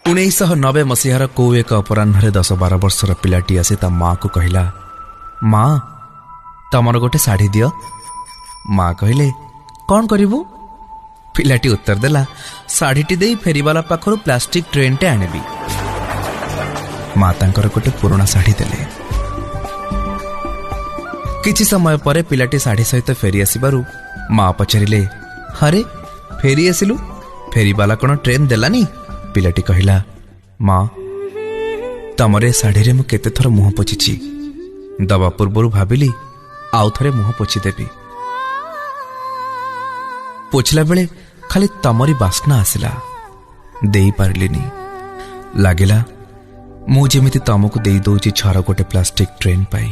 1990 मसीहार को एक अपराह्न 10-12 वर्षर पिलाटी आसी ता माँ को कहला, माँ तमर गोटे शाढ़ी दियो। माँ कहले, कौन करिबू? पिलाटी उत्तर देला, शाढ़ीटी दे फेरीवाला पाखरु प्लास्टिक ट्रेनटे आनिबी। माँ तांकर गोटे पुराना शाढ़ी देले। किछि समय परे पिलाटी शाढ़ी सहित फेरी आसिबारु माँ पचारिले, अरे फेरी आसिलु, फेरीवाला कौन ट्रेन देलानी? पिलाटी कहला, माँ तमरे शाढ़ी मु केते थर मुह पोछिछि, दबा पूर्व भाविली आउ थरे मुह पोछिदेवी। पोछला बेले खाली तमरी बास्ना आसिला, देई पारलिनी। लागिला मु जेमिति तमको देई दउछि छर गोटे प्लास्टिक ट्रेन पाई।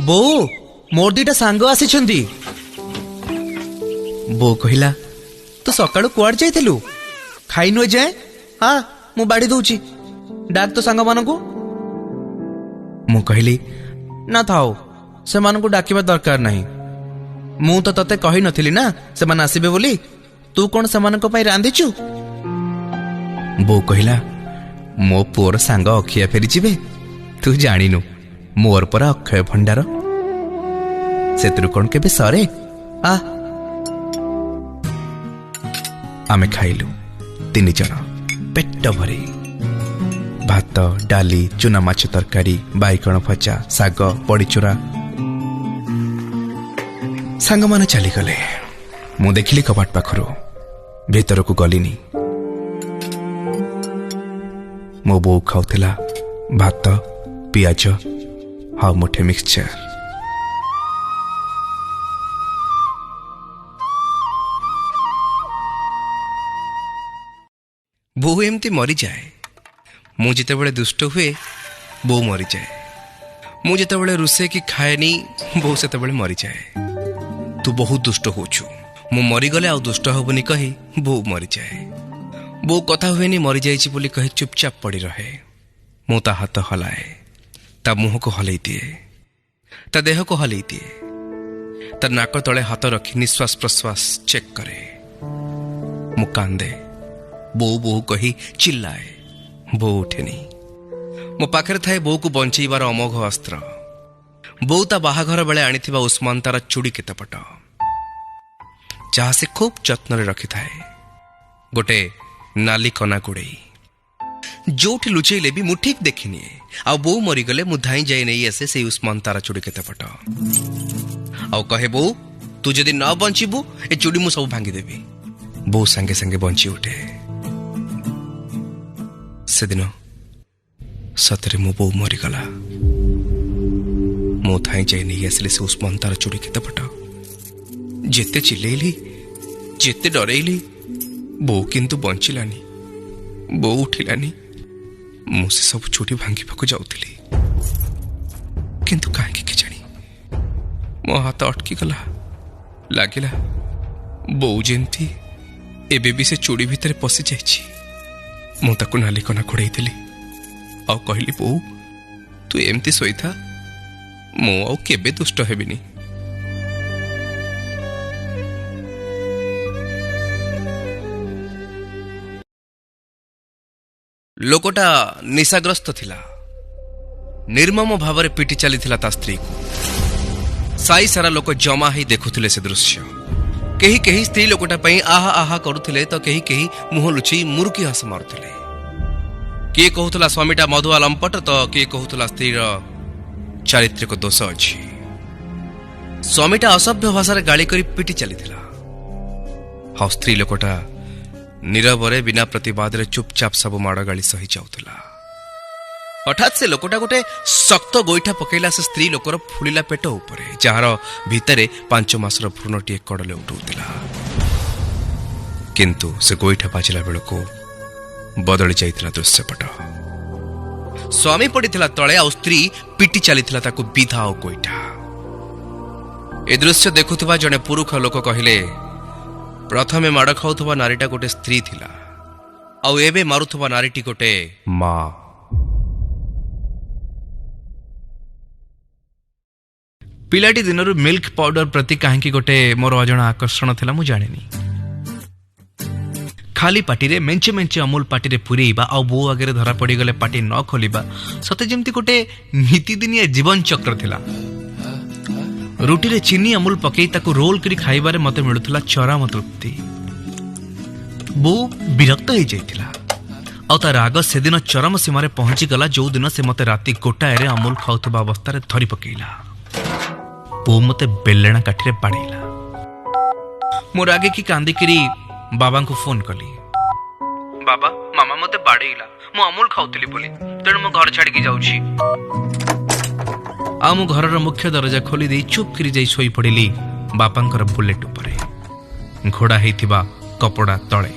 बो मोर दीटा सांग आसिछंती। बो कहिला, तू सकाळु कुआड जाइथिलु? खाइनु जाए? हाँ मु बाड़ी दउछि, डाक तो सांग मानकु। मु कहली, ना थाओ से मानकु डाकिबा दरकार नाही। मु तो तते कहि नथिली ना से मान आसीबे बोली। तू कोन से मानको पई रांधिचु? बो कहिला, मो पुअर सांग अखिया फेरी जिबे। तू जानिनु मोर पर अक्षय भंडार, सेतरु कोन केबे सरे? आ आमे खाइलु 3 जण पेट भरी। भात, डाली, चुना माछ तरकारी, बाइगण भजा, साग, बड़ीचुरा। सांग माने चली गले। मु देखिली कबाट पाखरु, भीतर को गलिनी। मो बो खाउथिला भात, पियाज हाउ मुठे मिक्सचर। बो एमती मरी जाए। मु जितेबेले दुष्ट हुए बो मरी जाए। मु जितेबेले रुसे कि खाएनी बो सेतेबेले मरी जाए। तू बहुत दुष्ट होचु, मु मरी गले आउ दुष्ट होबनी कही बो मरी जाए। बो कथा हुएनी मरी जाइछि बोली कही चुपचाप पड़ी रहे। मु ता हाथ हलाए, ता मुह को हलई दिए, ता देह को हलई दिए, ता नाक तले हाथ रखी निश्वास प्रश्वास चेक करे। मु कांदे, बो बो कही चिल्लाए। बो उठेनी। मो पाखरे थाए बो को बंचेइबार अमोघ अस्त्र। बो ता बाहाघर बेले आनिथिबा उस्मान तार चूड़ी केतेपट, जहा से खूब जत्न रखी थाए। गोटे नाली कना गुड़ई, जोठी लुचेइले भी मु ठीक देखिनी। आ बो मरीगले मु धाई जाई नहीं आसे से उस्मान तार चूड़ी केतेपट। आ कहे, बो तू जदि न बंचिबू ए चूड़ी मु सब भांगी देबी। बो संगे संगे बंची उठे। से दिन सतरे मो बो मरीगला। मो थाई जाई नहीं आसले से उस्मान तार चूड़ी केतेपट। जेते चिल्लेइली, जेते डरेइली, बो किंतु बंचिलानी। बो उठिलानी। मु से सब चूड़ी भांगिबाकु जाउथिली, किंतु काहेकि के जानी मो हाथ अटकी गला। लागिला बो जेंती एबे भी से चूड़ी भितर पसि जाइछि। मु ताकु नाली कना घोड़ाई देली आ कहली, बो तू एमती सोईथा, मु आ केबे दुष्ट हेबिनी। लोकटा निशाग्रस्त थिला। निर्मम भावरे पिटी चली थिला ता स्त्री को। साई सारा लोक जमा ही देखुथिले से दृश्य। केही केही स्त्री लोकटा पई आहा आहा करुथिले तो केही केही मुह लुचि मुरुकी हस मारुथिले। किए कहूला स्वामीटा मधुआ लंपट तो किए कहूला स्त्रीर चारित्रिक दोष अछि। स्वामीटा असभ्य भाषा गाड़ी करी पिटी चली थिला। हाँ स्त्री लोकटा नीरवरे बिना प्रतिवाद चुपचाप सब माड़ गाड़ी सही जाउथला। हठात से लोकटा गोटे शक्त गोईठा पकेला से स्त्री लोकर फुलिला पेट उपरे, जार भितरे 5 मासर भ्रूणटीए कड़ले उठुला। किंतु से गोईठा बाजिला बेलको बदली जाइथिला दृश्यपट। स्वामी पड़िथिला तळे आ स्त्री पिटी चलीथिला ताकू विधा और गोईठा। ए दृश्य देखुथुबा जने पुरुष लोक कहिले, प्रथमे माड़ खाउथुबा नारीटा गोटे स्त्री थिला, आउ एबे मारुथुबा नारीटी गोटे माँ। पिलाटी दिनरु मिल्क पाउडर प्रति काहेकि गोटे मोर अजणा आकर्षण थिला मु जानिनी। खाली पार्टी रे मेंचे मेंचे अमूल पार्टी रे पुरेइबा आ बो आगे धरा पड़ी गले पार्टी न खोलिबा सते जेमती गोटे नीतिदिनिया जीवन चक्र थिला। रुटी रे चीनी अमूल पकई ताकू रोल करी खाइबारे मते मिलुथला चरम तृप्ति। बो विरक्त हो जाइथिला आ ता राग से दिन चरम सीमारे पहुंची गला जो दिन से मते राति गोटाए रे अमूल खाउथबा अवस्था रे धरी पकेइला। बो मते बेलेणा काठी रे बाड़ेइला। मोर आगे की कांदिकिरी बाबा को फोन कली। बाबा मामा मते बाड़ेइला मु अमूल खाउतली बोली तेणु मु घर छाड़ी जाउछि। आ मु घरर मुख्य दरजा खोली दे चुप करी जाई सोई पड़िली बापांकर बुलेट उपरे घोड़ा हेइथिबा कपड़ा तळे।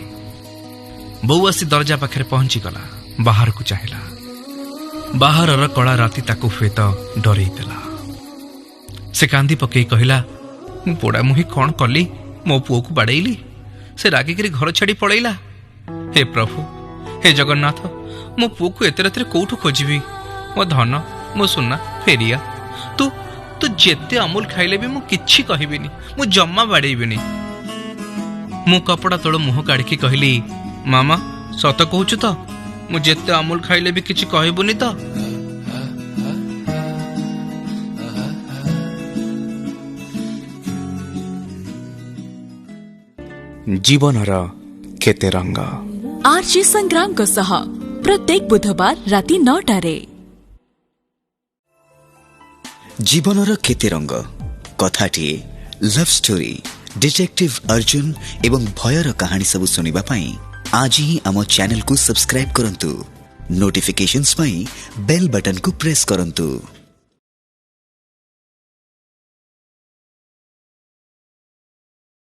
बौ आसी दरजा पाखरे पहुंची गला बाहर को चाहिला। बाहरर कला राति ताकू हुएत डरई देला। से कांदी पकई कहिला मु पोड़ा मुही कौन कली मो पुओ को बाड़ेइली से रागिकी घर छाड़ी पड़ेला। हे प्रभु हे जगन्नाथ मो पुओ को एते रातिर कोठु खोजिबी मो धन मो सुना फेरिया तू तू जेते अमूल खाइले भी मु किछि कहिबिनी मु जम्मा बाड़ेइबिनी। मु कपड़ा तळ मुह काढिकी कहली मामा सत कहूछु तो मु जेते अमूल खाइले भी किछि कहबुनी तो। जीवनर केते रंग आरजे संग्राम को सह प्रत्येक बुधवार राति 9टारे। जीवनर केते रंग कथाटी लव स्टोरी डिटेक्टिव अर्जुन एवं भयर कहानी सब सुनिबा पई आज ही आम चैनल को सब्सक्राइब करंतु। नोटिफिकेशंस पई बेल बटन को प्रेस करंतु।